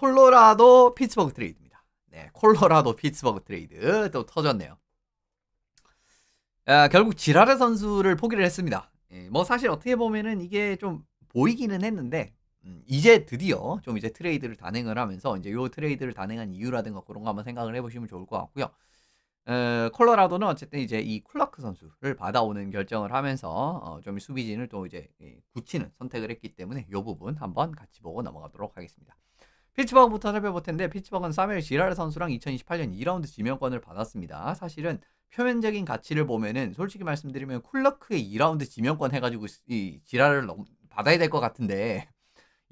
콜로라도 피츠버그 트레이드입니다. 네, 콜로라도 피츠버그 트레이드 또 터졌네요. 결국 지라르 선수를 포기를 했습니다. 예, 뭐 사실 어떻게 보면은 이게 좀 보이기는 했는데 이제 드디어 좀 이제 트레이드를 단행을 하면서 이제 요 트레이드를 단행한 이유라든가 그런 거 한번 생각을 해보시면 좋을 것 같고요. 콜로라도는 어쨌든 이제 이 클라크 선수를 받아오는 결정을 하면서 좀 수비진을 또 이제 굳히는 선택을 했기 때문에 요 부분 한번 같이 보고 넘어가도록 하겠습니다. 피츠버그부터 살펴볼 텐데 피츠버그는 사무엘 지라르 선수랑 2028년 2라운드 지명권을 받았습니다. 사실은 표면적인 가치를 보면은 솔직히 말씀드리면 쿨러크의 2라운드 지명권 해가지고 이 지라르를 받아야 될 것 같은데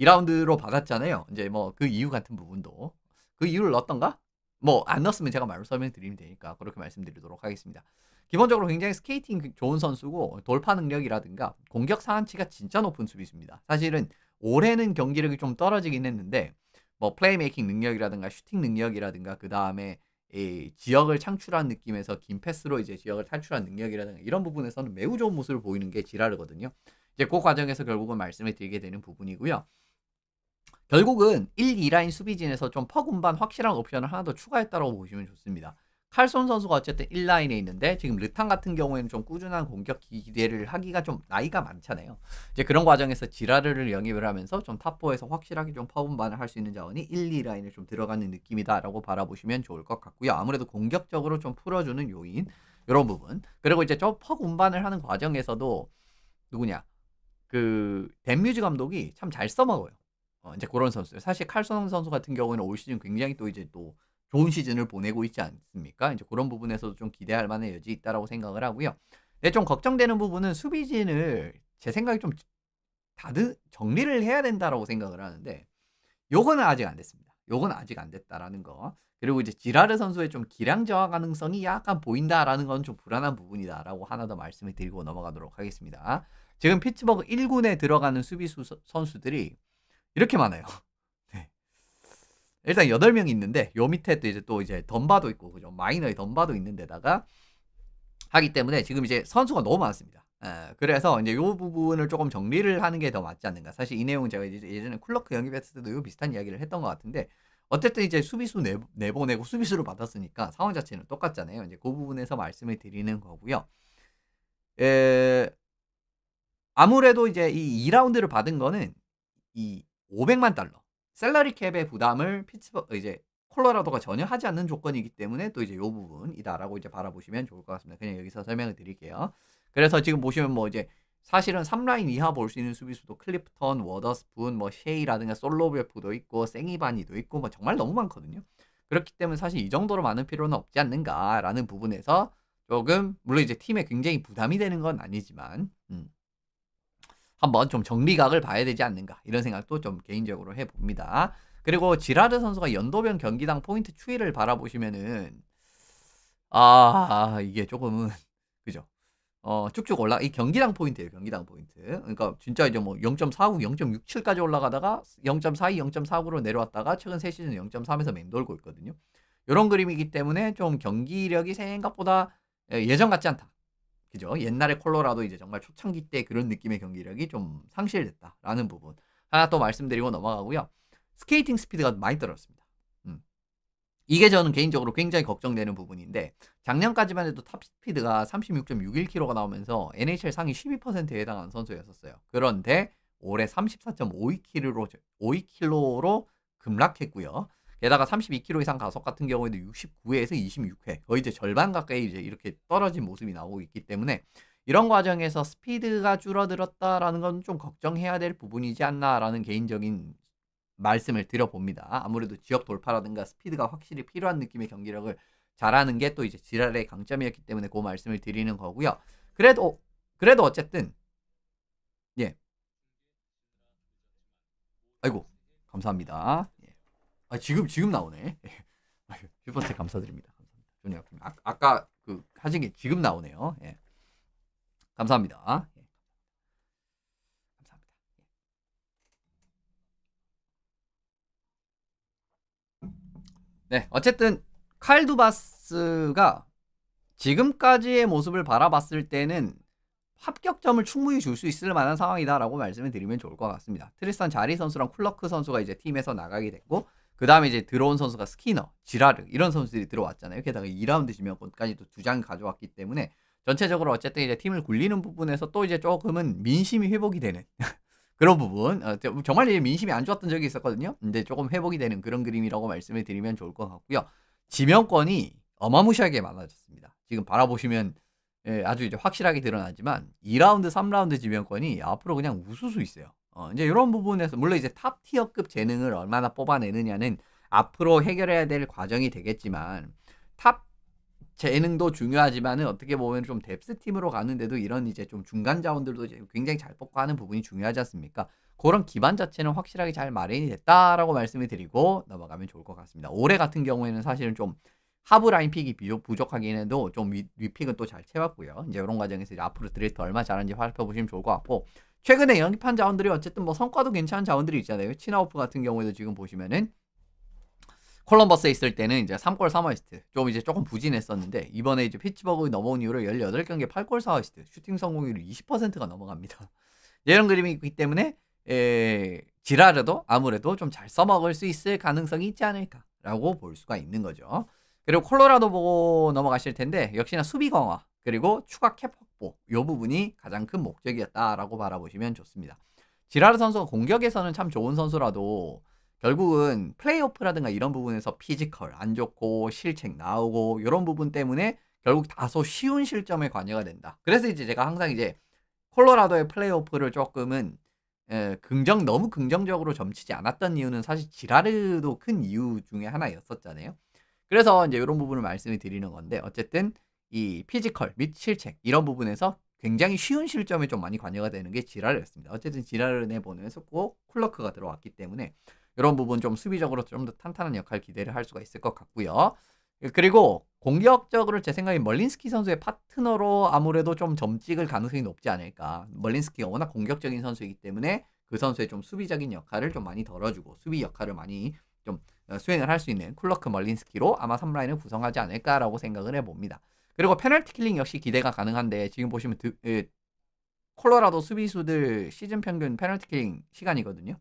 2라운드로 받았잖아요. 이제 뭐 그 이유 같은 부분도 그 이유를 넣었던가? 뭐 안 넣었으면 제가 설명드리면 되니까 그렇게 말씀드리도록 하겠습니다. 기본적으로 굉장히 스케이팅 좋은 선수고 돌파 능력이라든가 공격 상한치가 진짜 높은 수비수입니다. 사실은 올해는 경기력이 좀 떨어지긴 했는데 뭐 플레이메이킹 능력이라든가 슈팅 능력이라든가 그 다음에 지역을 창출한 느낌에서 긴 패스로 이제 지역을 탈출한 능력이라든가 이런 부분에서는 매우 좋은 모습을 보이는 게 지라르거든요. 이제 그 과정에서 결국은 말씀을 드리게 되는 부분이고요. 결국은 1, 2라인 수비진에서 좀 퍽 운반 확실한 옵션을 하나 더 추가했다고 보시면 좋습니다. 칼손 선수가 어쨌든 1라인에 있는데 지금 르탄 같은 경우에는 좀 꾸준한 공격 기대를 하기가 좀 나이가 많잖아요. 이제 그런 과정에서 지라르를 영입을 하면서 좀 탑4에서 확실하게 좀 퍽 운반을 할 수 있는 자원이 1, 2라인에 좀 들어가는 느낌이다라고 바라보시면 좋을 것 같고요. 아무래도 공격적으로 좀 풀어주는 요인 이런 부분 그리고 이제 좀 퍽 운반을 하는 과정에서도 누구냐 그 댄뮤즈 감독이 참 잘 써먹어요. 이제 그런 선수들. 사실 칼손 선수 같은 경우에는 올 시즌 굉장히 또 이제 또 좋은 시즌을 보내고 있지 않습니까? 이제 그런 부분에서도 좀 기대할 만한 여지 있다라고 생각을 하고요. 네, 좀 걱정되는 부분은 수비진을 제 생각에 좀 다들 정리를 해야 된다라고 생각을 하는데 요거는 아직 안 됐습니다. 요건 아직 안 됐다라는 거. 그리고 이제 지라르 선수의 좀 기량 저하 가능성이 약간 보인다라는 건 좀 불안한 부분이다라고 하나 더 말씀을 드리고 넘어가도록 하겠습니다. 지금 피츠버그 1군에 들어가는 수비수 선수들이 이렇게 많아요. 네. 일단 8명이 있는데 요 밑에 또 이제 덤바도 있고 그죠? 마이너의 덤바도 있는 데다가 하기 때문에 지금 이제 선수가 너무 많습니다. 그래서 이제 요 부분을 조금 정리를 하는 게 더 맞지 않는가. 사실 이 내용은 제가 이제 예전에 쿨러크 영입했을 때도 요 비슷한 이야기를 했던 것 같은데 어쨌든 이제 수비수 내보내고 수비수를 받았으니까 상황 자체는 똑같잖아요. 이제 그 부분에서 말씀을 드리는 거고요. 아무래도 이제 이 2라운드를 받은 거는 이 500만 달러 셀러리 캡의 부담을 이제 콜로라도가 전혀 하지 않는 조건이기 때문에 또 이제 요 부분이다라고 이제 바라보시면 좋을 것 같습니다. 그냥 여기서 설명을 드릴게요. 그래서 지금 보시면 뭐 이제 사실은 3라인 이하 볼 수 있는 수비수도 클리프턴, 워더스푼, 뭐 셰이라든가 솔로베프도 있고 생이바니도 있고 뭐 정말 너무 많거든요. 그렇기 때문에 사실 이 정도로 많은 필요는 없지 않는가라는 부분에서 조금 물론 이제 팀에 굉장히 부담이 되는 건 아니지만 한번 좀 정리각을 봐야 되지 않는가 이런 생각도 좀 개인적으로 해봅니다. 그리고 지라르 선수가 연도별 경기당 포인트 추이를 바라보시면은 이게 조금은 그죠? 쭉쭉 이 경기당 포인트예요. 경기당 포인트. 그러니까 진짜 이제 뭐 0.49, 0.67까지 올라가다가 0.42, 0.49로 내려왔다가 최근 3시즌 0.3에서 맴돌고 있거든요. 이런 그림이기 때문에 좀 경기력이 생각보다 예전 같지 않다. 그죠? 옛날에 콜로라도 이제 정말 초창기 때 그런 느낌의 경기력이 좀 상실됐다라는 부분 하나 또 말씀드리고 넘어가고요. 스케이팅 스피드가 많이 떨어졌습니다. 이게 저는 개인적으로 굉장히 걱정되는 부분인데 작년까지만 해도 탑 스피드가 36.61km가 나오면서 NHL 상위 12%에 해당하는 선수였었어요. 그런데 올해 34.52km로 급락했고요. 게다가 32km 이상 가속 같은 경우에도 69회에서 26회 거의 이제 절반 가까이 이제 이렇게 떨어진 모습이 나오고 있기 때문에 이런 과정에서 스피드가 줄어들었다라는 건 좀 걱정해야 될 부분이지 않나라는 개인적인 말씀을 드려봅니다. 아무래도 지역 돌파라든가 스피드가 확실히 필요한 느낌의 경기력을 잘하는 게 또 이제 지랄의 강점이었기 때문에 그 말씀을 드리는 거고요. 그래도 어쨌든 예. 아이고 감사합니다. 예. 지금 나오네. 슈퍼챗 감사드립니다. 감사합니다. 아까 그 하신 게 지금 나오네요. 예. 감사합니다. 예. 감사합니다. 네, 어쨌든 칼두바스가 지금까지의 모습을 바라봤을 때는 합격점을 충분히 줄 수 있을 만한 상황이다라고 말씀을 드리면 좋을 것 같습니다. 트리스탄 자리 선수랑 쿨러크 선수가 이제 팀에서 나가게 됐고 그다음에 이제 들어온 선수가 스키너, 지라르 이런 선수들이 들어왔잖아요. 게다가 2라운드 지명권까지도 2장 가져왔기 때문에 전체적으로 어쨌든 이제 팀을 굴리는 부분에서 또 이제 조금은 민심이 회복이 되는 그런 부분. 정말 이제 민심이 안 좋았던 적이 있었거든요. 근데 조금 회복이 되는 그런 그림이라고 말씀을 드리면 좋을 것 같고요. 지명권이 어마무시하게 많아졌습니다. 지금 바라보시면 아주 이제 확실하게 드러나지만 2라운드, 3라운드 지명권이 앞으로 그냥 우수수 있어요. 이제 요런 부분에서 물론 이제 탑 티어급 재능을 얼마나 뽑아내느냐는 앞으로 해결해야 될 과정이 되겠지만 탑 재능도 중요하지만은 어떻게 보면 좀 뎁스 팀으로 가는데도 이런 이제 좀 중간 자원들도 이제 굉장히 잘 뽑고 하는 부분이 중요하지 않습니까? 그런 기반 자체는 확실하게 잘 마련이 됐다라고 말씀을 드리고 넘어가면 좋을 것 같습니다. 올해 같은 경우에는 사실은 좀 하부 라인 픽이 부족하긴 해도 좀 윗픽은 또 잘 채웠고요. 이제 이런 과정에서 이제 앞으로 드래프트 얼마 잘하는지 살펴보시면 좋을 것 같고 최근에 영입한 자원들이 어쨌든 뭐 성과도 괜찮은 자원들이 있잖아요. 치나우프 같은 경우에도 지금 보시면은 콜럼버스에 있을 때는 이제 3골 3어시스트 좀 이제 조금 부진했었는데 이번에 이제 피츠버그 넘어온 이후로 18경기에 8골 4어시스트 슈팅 성공률이 20%가 넘어갑니다. 이런 그림이 있기 때문에 지라르도 아무래도 좀 잘 써먹을 수 있을 가능성이 있지 않을까라고 볼 수가 있는 거죠. 그리고 콜로라도 보고 넘어가실 텐데 역시나 수비 강화 그리고 추가 캡 확보 이 부분이 가장 큰 목적이었다라고 바라보시면 좋습니다. 지라르 선수가 공격에서는 참 좋은 선수라도 결국은 플레이오프라든가 이런 부분에서 피지컬 안 좋고 실책 나오고 이런 부분 때문에 결국 다소 쉬운 실점에 관여가 된다. 그래서 이제 제가 항상 이제 콜로라도의 플레이오프를 조금은 너무 긍정적으로 점치지 않았던 이유는 사실 지라르도 큰 이유 중에 하나였었잖아요. 그래서 이제 이런 부분을 말씀을 드리는 건데 어쨌든 이 피지컬 및 실책 이런 부분에서 굉장히 쉬운 실점에 좀 많이 관여가 되는 게 지라르였습니다. 어쨌든 지라르 내보내면서 꼭 쿨러크가 들어왔기 때문에 이런 부분 좀 수비적으로 좀 더 탄탄한 역할 기대를 할 수가 있을 것 같고요. 그리고 공격적으로 제 생각에 멀린스키 선수의 파트너로 아무래도 좀 점찍을 가능성이 높지 않을까. 멀린스키가 워낙 공격적인 선수이기 때문에 그 선수의 좀 수비적인 역할을 좀 많이 덜어주고 수비 역할을 많이 좀 수행을 할 수 있는 쿨러크 멀린스키로 아마 3라인을 구성하지 않을까라고 생각을 해봅니다. 그리고 페널티 킬링 역시 기대가 가능한데 지금 보시면 콜로라도 수비수들 시즌 평균 페널티 킬링 시간이거든요.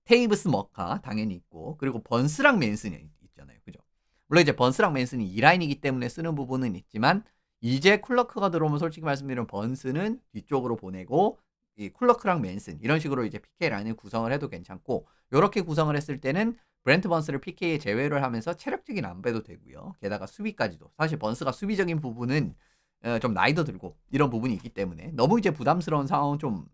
테이브스 머카 당연히 있고 그리고 번스랑 맨슨이 있잖아요. 그죠? 물론 이제 번스랑 맨슨이 2라인이기 때문에 쓰는 부분은 있지만 이제 쿨러크가 들어오면 솔직히 말씀드리면 번스는 뒤쪽으로 보내고 이 쿨러크랑 맨슨 이런 식으로 이제 PK 라인을 구성을 해도 괜찮고 이렇게 구성을 했을 때는 브렌트 번스를 PK에 제외를 하면서 체력적인 안배도 되고요. 게다가 수비까지도 사실 번스가 수비적인 부분은 좀 나이도 들고 이런 부분이 있기 때문에 너무 이제 부담스러운 상황은 좀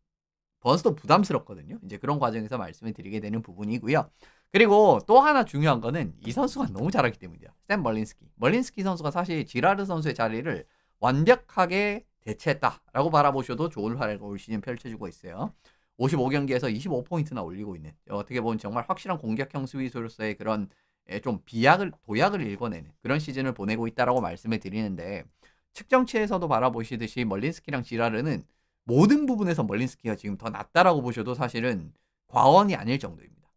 번스도 부담스럽거든요. 이제 그런 과정에서 말씀을 드리게 되는 부분이고요. 그리고 또 하나 중요한 거는 이 선수가 너무 잘하기 때문이야. 샘 멀린스키. 멀린스키 선수가 사실 지라르 선수의 자리를 완벽하게 대체했다라고 바라보셔도 좋은 활약을 올 시즌 펼쳐주고 있어요. 55경기에서 25포인트나 올리고 있는 어떻게 보면 정말 확실한 공격형 수비수로서의 그런 좀 도약을 읽어내는 그런 시즌을 보내고 있다라고 말씀을 드리는데 측정치에서도 바라보시듯이 멀린스키랑 지라르는 모든 부분에서 멀린스키가 지금 더 낫다라고 보셔도 사실은 과언이 아닐 정도입니다.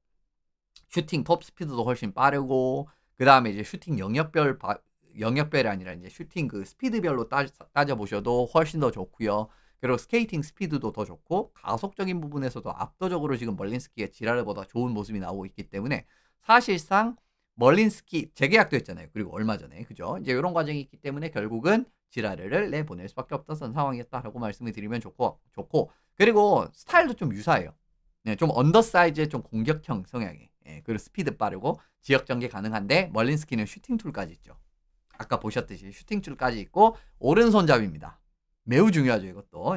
슈팅 톱 스피드도 훨씬 빠르고 그 다음에 이제 슈팅 영역별이 아니라 이제 슈팅 그 스피드별로 따져보셔도 훨씬 더 좋고요. 그리고 스케이팅 스피드도 더 좋고 가속적인 부분에서도 압도적으로 지금 멀린스키가 지라르보다 좋은 모습이 나오고 있기 때문에 사실상 멀린스키 재계약도 했잖아요. 그리고 얼마 전에 그죠? 이제 이런 과정이 있기 때문에 결국은 지라르를 내보낼 수밖에 없었던 상황이었다라고 말씀을 드리면 좋고 그리고 스타일도 좀 유사해요. 네, 좀 언더사이즈의 좀 공격형 성향이 그리고 스피드 빠르고 지역 전개 가능한데 멀린스키는 슈팅 툴까지 있죠. 아까 보셨듯이 슈팅 툴까지 있고 오른손잡이입니다. 매우 중요하죠 이것도.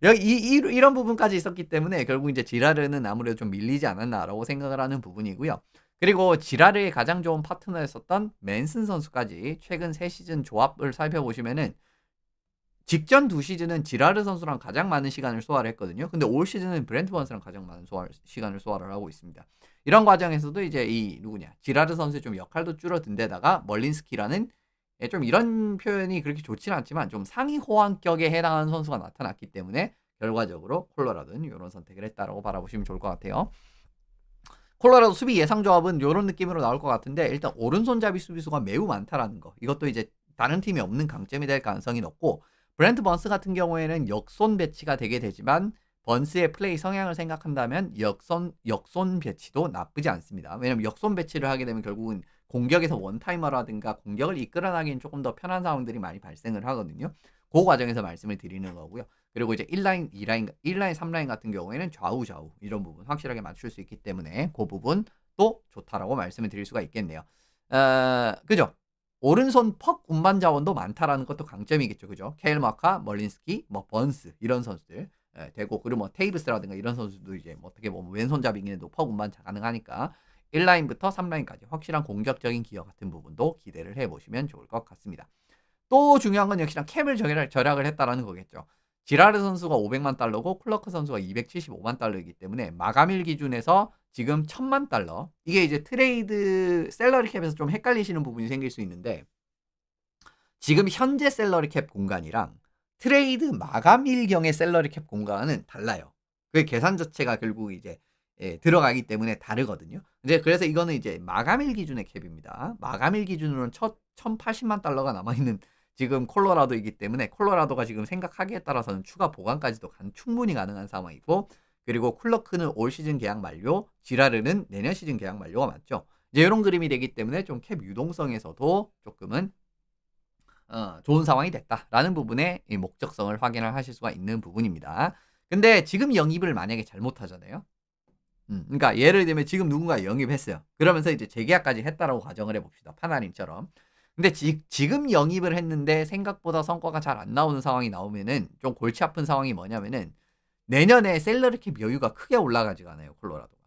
이런 부분까지 있었기 때문에 결국 이제 지라르는 아무래도 좀 밀리지 않았나라고 생각을 하는 부분이고요. 그리고 지라르의 가장 좋은 파트너였었던 맨슨 선수까지 최근 3시즌 조합을 살펴보시면은 직전 2시즌은 지라르 선수랑 가장 많은 시간을 소화를 했거든요. 근데 올 시즌은 브렌트 번스랑 가장 많은 시간을 소화를 하고 있습니다. 이런 과정에서도 이제 지라르 선수의 좀 역할도 줄어든 데다가 멀린스키라는 좀 이런 표현이 그렇게 좋지는 않지만 좀 상위 호환격에 해당하는 선수가 나타났기 때문에 결과적으로 콜로라도는 이런 선택을 했다라고 바라보시면 좋을 것 같아요. 콜로라도 수비 예상 조합은 이런 느낌으로 나올 것 같은데 일단 오른손잡이 수비수가 매우 많다라는 거. 이것도 이제 다른 팀이 없는 강점이 될 가능성이 높고 브렌트 번스 같은 경우에는 역손 배치가 되게 되지만 번스의 플레이 성향을 생각한다면 역손 배치도 나쁘지 않습니다. 왜냐면 역손 배치를 하게 되면 결국은 공격에서 원타이머라든가 공격을 이끌어 나기엔 조금 더 편한 상황들이 많이 발생을 하거든요. 그 과정에서 말씀을 드리는 거고요. 그리고 이제 1라인, 2라인, 1라인, 3라인 같은 경우에는 좌우 이런 부분 확실하게 맞출 수 있기 때문에 그 부분도 좋다라고 말씀을 드릴 수가 있겠네요. 그죠? 오른손 퍽 운반 자원도 많다라는 것도 강점이겠죠. 그죠? 케일마카, 멀린스키, 뭐 번스 이런 선수들 되고, 그리고 뭐 테이브스라든가 이런 선수도 이제 뭐 어떻게 보면 왼손잡이긴 해도 퍽 운반 가능하니까 1라인부터 3라인까지 확실한 공격적인 기여 같은 부분도 기대를 해보시면 좋을 것 같습니다. 또 중요한 건 역시나 캡을 절약을 했다라는 거겠죠. 지라르 선수가 500만 달러고 클러크 선수가 275만 달러이기 때문에 마감일 기준에서 지금 1000만 달러. 이게 이제 트레이드 셀러리 캡에서 좀 헷갈리시는 부분이 생길 수 있는데, 지금 현재 셀러리 캡 공간이랑 트레이드 마감일경의 셀러리 캡 공간은 달라요. 그 계산 자체가 결국 이제 들어가기 때문에 다르거든요. 이제 그래서 이거는 이제 마감일 기준의 캡입니다. 마감일 기준으로는 1080만 달러가 남아있는 지금 콜로라도이기 때문에 콜로라도가 지금 생각하기에 따라서는 추가 보강까지도 충분히 가능한 상황이고, 그리고 클러크는 올 시즌 계약 만료, 지라르는 내년 시즌 계약 만료가 맞죠. 이제 이런 그림이 되기 때문에 좀 캡 유동성에서도 조금은 좋은 상황이 됐다라는 부분에 이 목적성을 확인을 하실 수가 있는 부분입니다. 근데 지금 영입을 만약에 잘못하잖아요. 그러니까 예를 들면 지금 누군가 영입했어요. 그러면서 이제 재계약까지 했다라고 가정을 해봅시다. 파나림처럼. 근데 지금 영입을 했는데 생각보다 성과가 잘 안 나오는 상황이 나오면은 좀 골치 아픈 상황이 뭐냐면은 내년에 셀러리 캡 여유가 크게 올라가지가 않아요. 콜로라도가.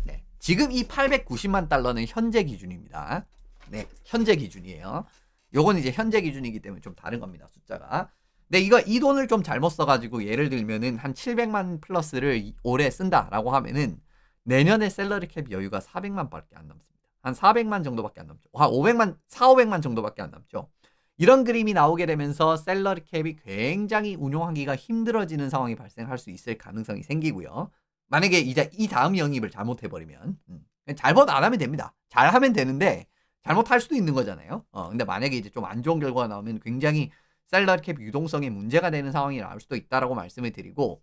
네. 지금 이 890만 달러는 현재 기준입니다. 네. 현재 기준이에요. 요건 이제 현재 기준이기 때문에 좀 다른 겁니다. 숫자가. 근데 이 돈을 좀 잘못 써가지고 예를 들면은 한 700만 플러스를 올해 쓴다라고 하면은 내년에 셀러리 캡 여유가 400만 밖에 안 남습니다. 한 400만 정도밖에 안 남죠. 한 500만, 500만 정도밖에 안 남죠. 이런 그림이 나오게 되면서 셀러리 캡이 굉장히 운용하기가 힘들어지는 상황이 발생할 수 있을 가능성이 생기고요. 만약에 이제 이 다음 영입을 잘못해버리면 잘못 안 하면 됩니다. 잘하면 되는데 잘못할 수도 있는 거잖아요. 근데 만약에 이제 좀 안 좋은 결과가 나오면 굉장히 셀러리 캡 유동성에 문제가 되는 상황이 나올 수도 있다라고 말씀을 드리고,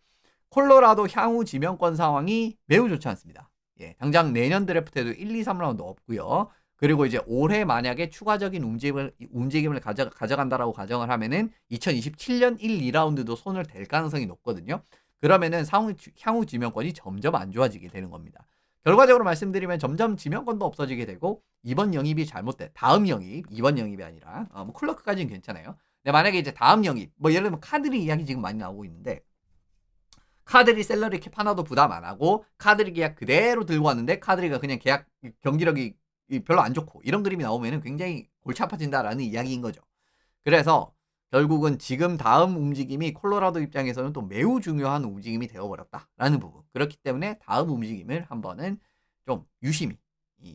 콜로라도 향후 지명권 상황이 매우 좋지 않습니다. 예, 당장 내년 드래프트에도 1, 2, 3라운드 없고요. 그리고 이제 올해 만약에 추가적인 움직임을 가져간다라고 가정을 하면은 2027년 1, 2라운드도 손을 댈 가능성이 높거든요. 그러면은 향후 지명권이 점점 안 좋아지게 되는 겁니다. 결과적으로 말씀드리면 점점 지명권도 없어지게 되고, 이번 영입이 잘못돼. 다음 영입, 이번 영입이 아니라 뭐 클러크까지는 괜찮아요. 근데 만약에 이제 다음 영입, 뭐 예를 들면 카드리 이야기 지금 많이 나오고 있는데, 카드리 셀러리 캡 하나도 부담 안 하고 카드리 계약 그대로 들고 왔는데 카드리가 그냥 계약 경기력이 별로 안 좋고 이런 그림이 나오면은 굉장히 골치 아파진다라는 이야기인 거죠. 그래서 결국은 지금 다음 움직임이 콜로라도 입장에서는 또 매우 중요한 움직임이 되어버렸다라는 부분. 그렇기 때문에 다음 움직임을 한번은 좀 유심히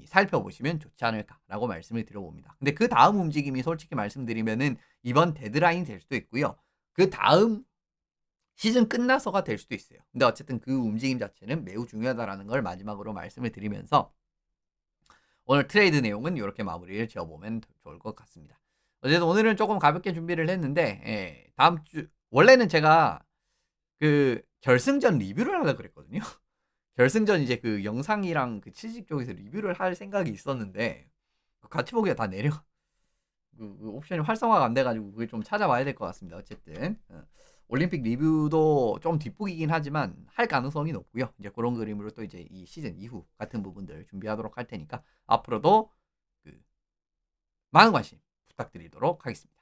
살펴보시면 좋지 않을까라고 말씀을 드려봅니다. 근데 그 다음 움직임이 솔직히 말씀드리면은 이번 데드라인이 될 수도 있고요. 그 다음 시즌 끝나서가 될 수도 있어요. 근데 어쨌든 그 움직임 자체는 매우 중요하다라는 걸 마지막으로 말씀을 드리면서 오늘 트레이드 내용은 이렇게 마무리를 지어보면 좋을 것 같습니다. 어쨌든 오늘은 조금 가볍게 준비를 했는데, 다음 주 원래는 제가 그 결승전 리뷰를 하려고 그랬거든요. 결승전 이제 그 영상이랑 그 취직 쪽에서 리뷰를 할 생각이 있었는데 같이 보기가 다 그 옵션이 활성화가 안 돼가지고 그게 좀 찾아봐야 될 것 같습니다. 어쨌든 올림픽 리뷰도 좀 뒷북이긴 하지만 할 가능성이 높고요. 이제 그런 그림으로 또 이제 이 시즌 이후 같은 부분들 준비하도록 할 테니까 앞으로도 그 많은 관심 부탁드리도록 하겠습니다.